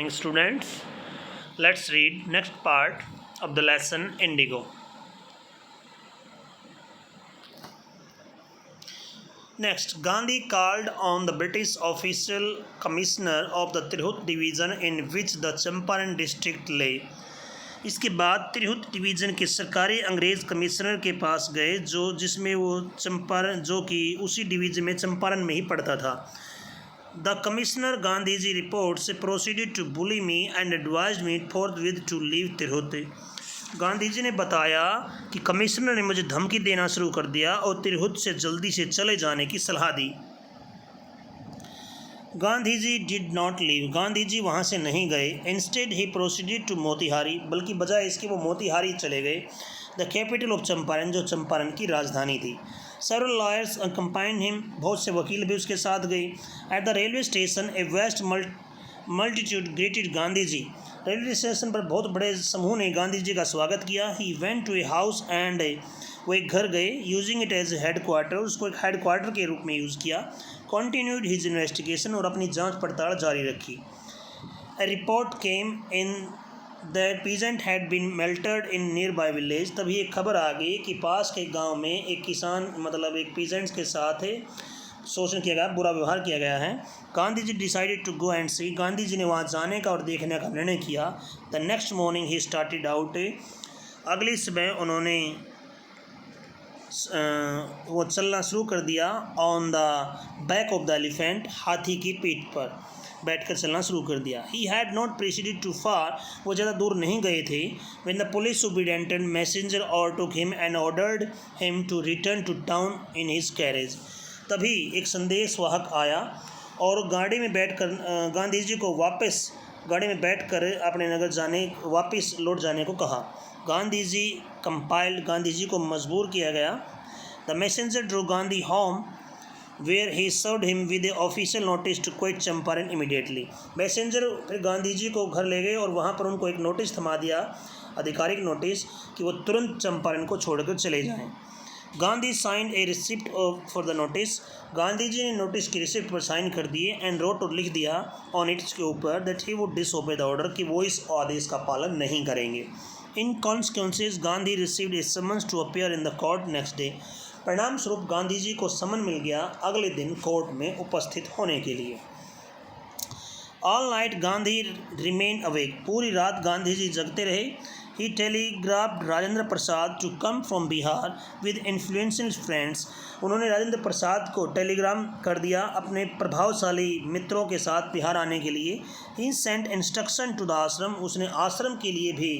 morning, students. Let's read next part of the lesson Indigo. Next, Gandhi called on the British official commissioner of the Tirhut division in which the Champaran district lay. इसके बाद Tirhut division के सरकारी अंग्रेज़ commissioner के पास गए जिसमें वो चंपारण जो कि उसी डिवीज़न में चंपारण में ही पड़ता था. The commissioner Gandhi ji reports proceeded to bully me and advise me forthwith to leave Tirhut. Gandhi जी ने बताया कि कमिश्नर ने मुझे धमकी देना शुरू कर दिया और तिरहुत से जल्दी से चले जाने की सलाह दी. Gandhi ji did not leave. Gandhi ji वहाँ से नहीं गए. Instead he proceeded to Motihari. बल्कि बजाय इसके वो मोतिहारी चले गए, द कैपिटल ऑफ चंपारण, जो चंपारण की राजधानी थी. Several lawyers accompanied him. बहुत से वकील भी उसके साथ गए. At the railway station a vast multitude greeted Gandhi ji. Railway station पर बहुत बड़े समूह ने गांधी जी का स्वागत किया. He went to a house and वो एक घर गए. Using it as headquarter. उसको एक हेड क्वार्टर के रूप में यूज़ किया. Continued his investigation. और अपनी जांच पड़ताल जारी रखी. A report came in that peasant had been melted in near by village. तभी एक खबर आ गई कि पास के गांव में एक किसान एक पीजेंट्स के साथ शोषण किया गया, बुरा व्यवहार किया गया है. Gandhi ji decided to go and see. Gandhi जी ने वहाँ जाने का और देखने का निर्णय किया. The next morning he started out. अगली सुबह उन्होंने वो चलना शुरू कर दिया. On the back of the elephant. हाथी की पीठ पर बैठकर चलना शुरू कर दिया. He had not proceeded too far. वो ज़्यादा दूर नहीं गए थे. When the police superintendent messenger और took him and ordered him to return to town in his carriage. तभी एक संदेश वाहक आया और गाड़ी में बैठकर गांधी जी को वापस गाड़ी में बैठकर अपने नगर वापस लौट जाने को कहा. गांधी जी कंपाइल्ड. गांधी जी को मजबूर किया गया. The messenger drew Gandhi home where he served him with official notice to quit Champaran immediately. Messenger फिर गांधी जी को घर ले गए और वहाँ पर उनको एक नोटिस थमा दिया, आधिकारिक नोटिस, कि वो तुरंत चंपारण को छोड़कर चले जाएं. Gandhi signed a receipt for the notice. Gandhi जी ने नोटिस की रिसिप्ट पर साइन कर दिए. एंड रोट और लिख दिया ऑन इट्स के ऊपर that he would disobey the order, कि वो इस आदेश का पालन नहीं करेंगे. In consequences Gandhi received a summons to appear in the court next day. परिणाम स्वरूप गांधी जी को समन मिल गया अगले दिन कोर्ट में उपस्थित होने के लिए. All night Gandhi remain awake. पूरी रात गांधी जी जगते रहे. He telegraphed Rajendra Prasad to come from Bihar with influential friends. उन्होंने राजेंद्र प्रसाद को टेलीग्राम कर दिया अपने प्रभावशाली मित्रों के साथ बिहार आने के लिए. He sent instruction to the ashram. उसने आश्रम के लिए भी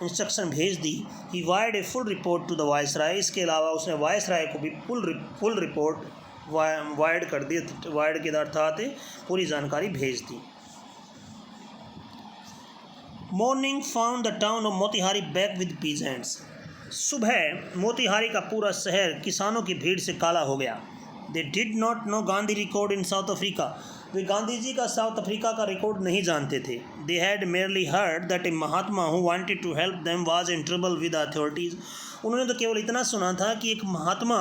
इंस्ट्रक्शन भेज दी. He wired a full report to the viceroy. इसके अलावा उसने वायसराय को भी फुल रिपोर्ट वायर्ड कर दी. वायर्ड के अर्थात पूरी जानकारी भेज दी. Morning found the town of Motihari black with peasants. सुबह मोतिहारी का पूरा शहर किसानों की भीड़ से काला हो गया. They did not know Gandhi record in South Africa. वे गांधी जी का साउथ अफ्रीका का रिकॉर्ड नहीं जानते थे. They had merely heard that a Mahatma who wanted to help them was in trouble with authorities. उन्होंने तो केवल इतना सुना था कि एक महात्मा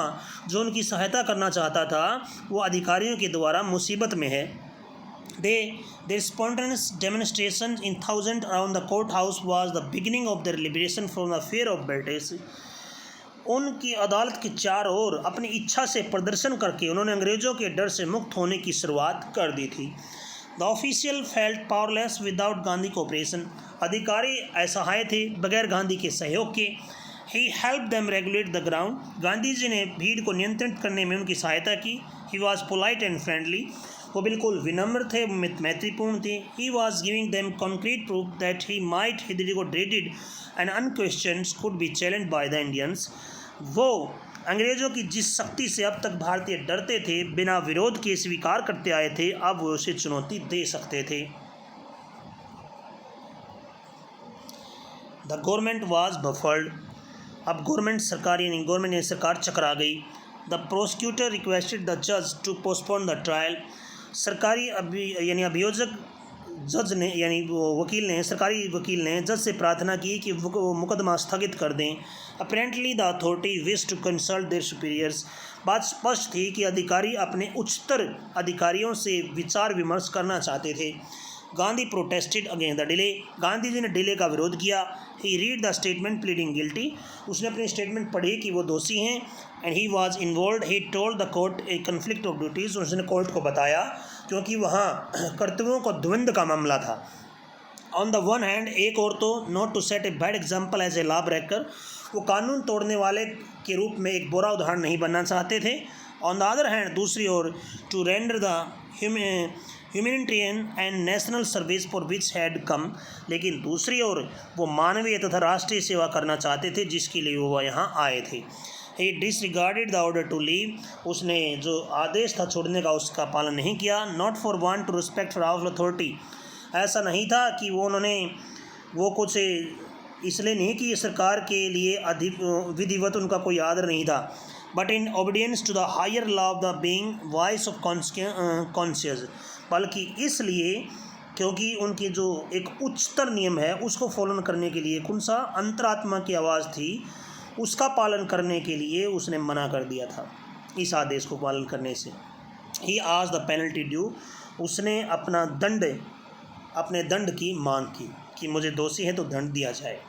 जो उनकी सहायता करना चाहता था वो अधिकारियों के द्वारा मुसीबत में है. Their spontaneous demonstration in thousands around the courthouse was the beginning of their liberation from the fear of British. उनकी अदालत के चारों ओर अपनी इच्छा से प्रदर्शन करके उन्होंने अंग्रेज़ों के डर से मुक्त होने की शुरुआत कर दी थी. The official felt powerless without Gandhi cooperation. अधिकारी असहाय थे बगैर गांधी के सहयोग के. He help them regulate the crowd. गांधी जी ने भीड़ को नियंत्रित करने में उनकी सहायता की. He was polite and friendly. वो बिल्कुल विनम्र थे, मैत्रीपूर्ण थे. He was giving them concrete proof that he might hitherto dreaded and unquestioned could be challenge by the Indians. वो अंग्रेज़ों की जिस शक्ति से अब तक भारतीय डरते थे, बिना विरोध के स्वीकार करते आए थे, अब वो उसे चुनौती दे सकते थे. The government was baffled. अब गवर्नमेंट सरकार चकरा गई. द प्रोसिक्यूटर रिक्वेस्टेड द जज टू पोस्टपोन द ट्रायल. सरकारी अभियोजक जज ने सरकारी वकील ने जज से प्रार्थना की कि वो मुकदमा स्थगित कर दें. Apparently the authority wish to consult their superiors. बात स्पष्ट थी कि अधिकारी अपने उच्चतर अधिकारियों से विचार विमर्श करना चाहते थे. Gandhi protested against the delay, Gandhi जी ने डिले का विरोध किया। He read the statement pleading guilty, उसने अपनी स्टेटमेंट पढ़ी कि वो दोषी हैं। And he was involved, he told the court a conflict of duties, उसने कोर्ट को बताया क्योंकि वहाँ कर्तव्यों का द्वंद्व का मामला था। ऑन द वन हैंड, एक और तो not to set a bad example as a law breaker, वो कानून तोड़ने वाले के रूप में एक बुरा उदाहरण नहीं बनना चाहते थे। ऑन द अदर हैंड, दूसरी ओर, to render the humanitarian and national service for which had come, लेकिन दूसरी ओर वो मानवीय तथा राष्ट्रीय सेवा करना चाहते थे जिसके लिए वो यहाँ आए थे। He disregarded the order to leave, उसने जो आदेश था छोड़ने का उसका पालन नहीं किया। Not for want to respect for powerful authority, ऐसा नहीं था कि वो कुछ इसलिए नहीं कि सरकार के लिए अधिक विधिवत उनका कोई आदर नहीं था, but in obedience to the higher law of the being voice of conscious, बल्कि इसलिए क्योंकि उनकी जो एक उच्चतर नियम है उसको फॉलो करने के लिए, कौन सा अंतरात्मा की आवाज़ थी उसका पालन करने के लिए उसने मना कर दिया था इस आदेश को पालन करने से। ही आज द पेनल्टी ड्यू, उसने अपने दंड की मांग की कि मुझे दोषी है तो दंड दिया जाए।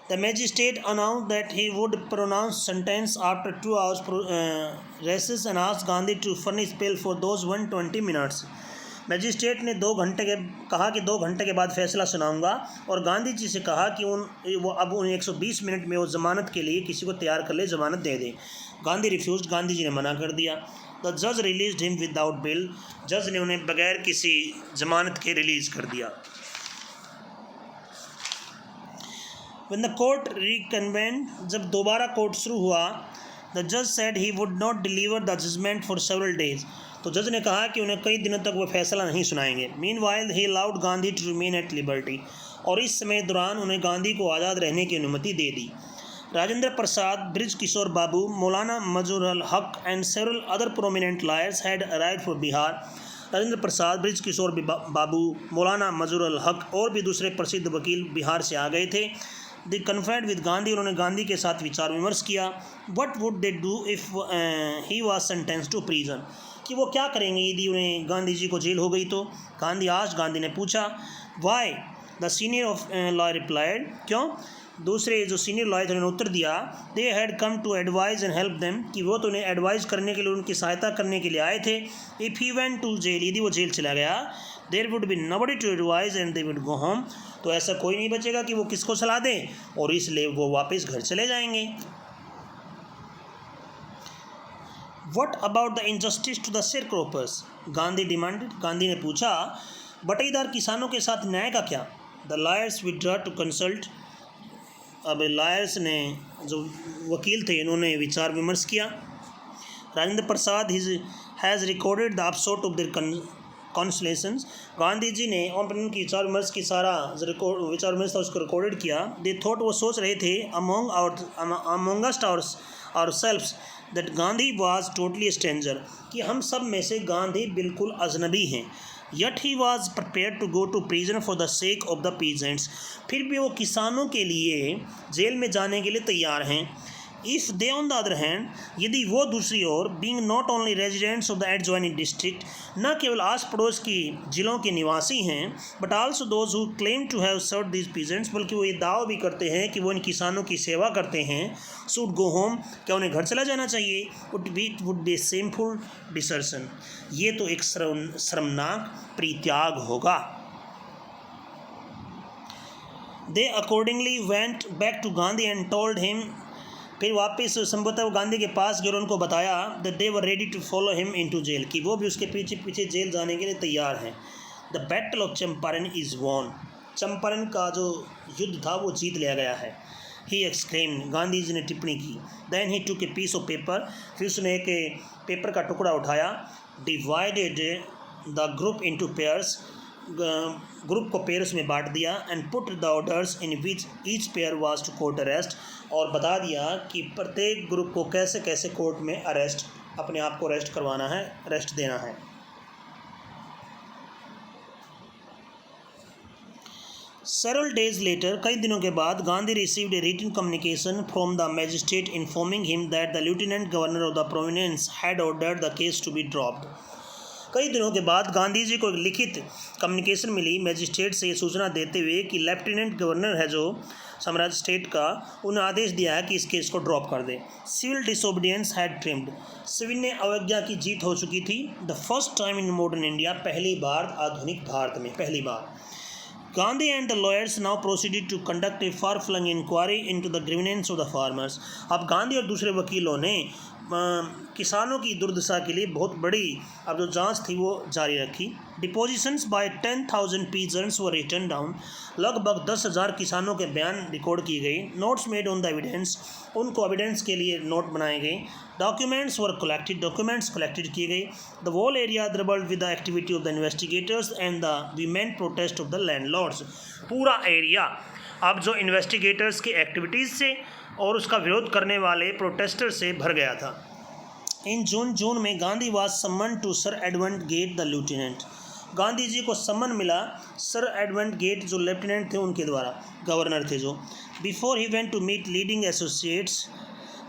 The magistrate announced that he would pronounce sentence after 2 hours recess and asked Gandhi to furnish bail for those 120 minutes. Magistrate ने 2 घंटे के कहा कि 2 घंटे के बाद फैसला सुनाऊंगा, और गांधी जी से कहा कि उन 120 मिनट में वो ज़मानत के लिए किसी को तैयार कर ले, ज़मानत दे दे। गांधी रिफ्यूज़, गांधी जी ने मना कर दिया। द जज रिलीज्ड हिम विदाउट बेल, जज ने उन्हें बगैर किसी ज़मानत के रिलीज़ कर दिया। When the court reconvened, जब दोबारा कोर्ट शुरू हुआ, the judge said he would not deliver the judgment for several days, तो जज ने कहा कि उन्हें कई दिनों तक वो फैसला नहीं सुनाएंगे। Meanwhile, he allowed Gandhi to remain at liberty, और इस समय दौरान उन्हें गांधी को आज़ाद रहने की अनुमति दे दी। Rajendra Prasad, Brij Kishore Babu, Maulana Mazharul Haque and several other prominent lawyers had arrived for Bihar, Rajendra Prasad, Brij Kishore Babu, Maulana Mazharul हक और भी दूसरे प्रसिद्ध वकील बिहार से आ गए थे। दे कन्फर्ड विद गांधी, उन्होंने गांधी के साथ विचार विमर्श किया। What would they do if he was sentence to prison, कि वो क्या करेंगे यदि उन्हें गांधी जी को जेल हो गई तो। गांधी ने पूछा। Why, the senior of lawyer replied, क्यों, दूसरे जो सीनियर लॉयर थे उन्होंने उत्तर दिया। They had come to advise and help them, कि वो तो उन्हें एडवाइज़ करने के लिए, उनकी सहायता करने के लिए आए थे। If he went to jail, यदि वो जेल चला गया, there would be nobody to advise and they would go home, तो ऐसा कोई नहीं बचेगा कि वो किसको सलाह दें, और इसलिए वो वापस घर चले जाएंगे। What about the injustice to the sharecroppers, Gandhi demanded, Gandhi ने पूछा बटाईदार किसानों के साथ न्याय का क्या। The lawyers withdrew to consult, अब लॉयर्स ने, जो वकील थे, इन्होंने विचार विमर्श किया। Rajendra Prasad has recorded the upshot of their consultations, Gandhi जी ने उनकी विचार विमर्श की सारा विचार विमर्श था उसको रिकॉर्डेड किया। दे थॉट, वो सोच रहे थे, amongst ourselves that Gandhi was totally stranger, कि हम सब में से गांधी बिल्कुल अजनबी हैं। Yet he was prepare to go to prison for the sake of the peasants, फिर भी वो किसानों के लिए जेल में जाने के लिए तैयार हैं। If they on the other hand, यदि वो दूसरी ओर, being not only residents of the adjoining district, न केवल आस पड़ोस की जिलों के निवासी हैं, but also those who claim to have served these peasants, बल्कि वो ये दावा भी करते हैं कि वो इन किसानों की सेवा करते हैं। शुड गो होम, क्या उन्हें घर चला जाना चाहिए। वुड बी शेमफुल डिसर्शन, ये तो एक शर्मनाक परित्याग होगा। They accordingly went back to Gandhi and told him, फिर वापस संभवतः वो गांधी के पास गए और उनको बताया that they were ready to follow him into jail, कि वो भी उसके पीछे पीछे जेल जाने के लिए तैयार हैं। The battle of Champaran is won, Champaran का जो युद्ध था वो जीत लिया गया है। ही एक्सक्लेम्ड, गांधी जी ने टिप्पणी की। Then he took a piece of paper, फिर उसने एक पेपर का टुकड़ा उठाया। Divided the group into pairs, group को पेयर्स में बांट दिया। And put the orders in which each pair was to court arrest, और बता दिया कि प्रत्येक ग्रुप को कैसे कैसे कोर्ट में अरेस्ट, अपने आप को अरेस्ट करवाना है, अरेस्ट देना है। Several days later, कई दिनों के बाद, Gandhi received a written communication from the magistrate informing him that the lieutenant governor of the province had ordered the case to be dropped. कई दिनों के बाद गांधी जी को एक लिखित कम्युनिकेशन मिली मजिस्ट्रेट से ये सूचना देते हुए कि लेफ्टिनेंट गवर्नर है जो साम्राज्य स्टेट का, उन्हें आदेश दिया है कि इस केस को ड्रॉप कर दे। सिविल डिसोबीडियंस हैड ट्रिम्ड, सविनय अवज्ञा की जीत हो चुकी थी। The first time in modern India, पहली बार आधुनिक भारत में, पहली बार। Gandhi and the lawyers now proceeded to conduct a far-flung inquiry into the grievances of the farmers. अब गांधी और दूसरे वकीलों ने किसानों की दुर्दशा के लिए बहुत बड़ी अब जो जांच थी वो जारी रखी। Depositions by 10,000 peasants were written down. लगभग 10,000 किसानों के बयान रिकॉर्ड किए गए। Notes made on the evidence, उनको एविडेंस के लिए नोट बनाए गए। Documents were collected, documents collected किए गए। The whole area throbbed with the activity of the investigators and the vehement protest of the landlords. पूरा एरिया अब जो इन्वेस्टिगेटर्स की एक्टिविटीज़ से और उसका विरोध करने वाले प्रोटेस्टर से भर गया था। इन जून में Gandhi was summon to sir Edmund Gate the lieutenant, Gandhi ji को सम्मन मिला सर एडमंड गेट जो लेफ्टिनेंट थे उनके द्वारा, गवर्नर थे जो। Before he went to meet leading associates,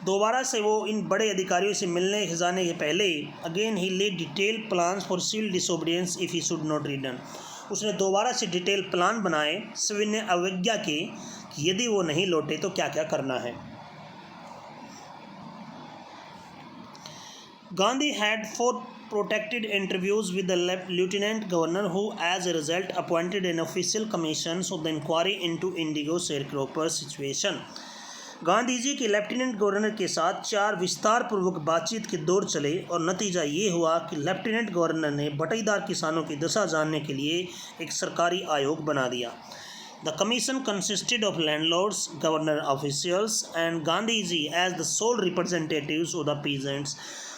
दोबारा से वो इन बड़े अधिकारियों से मिलने जाने के पहले again he laid detail plans for civil disobedience if he should not return, उसने दोबारा से डिटेल प्लान बनाए सविनय अवज्ञा के कि यदि वो नहीं लौटे तो क्या क्या करना है। Gandhi had 4 protected interviews with the lieutenant governor who as a result appointed an official commission of the inquiry into indigo sharecropper situation. Gandhi ji के लेफ्टिनेंट गवर्नर के साथ 4 विस्तार पूर्वक बातचीत के दौर चले और नतीजा ये हुआ कि लेफ्टिनेंट गवर्नर ने बटाईदार किसानों की दशा जानने के लिए एक सरकारी आयोग बना दिया। The commission consisted of landlords, governor officials and Gandhi ji as the sole representatives of the peasants.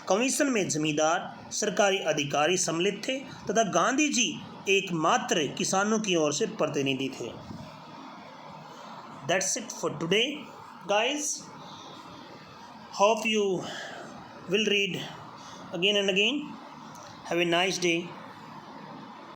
Commission में जमींदार, सरकारी अधिकारी सम्मिलित थे तथा गांधी जी एकमात्र किसानों की ओर से प्रतिनिधि थे। That's it for today, guys. Hope you will read again and again. Have a nice day.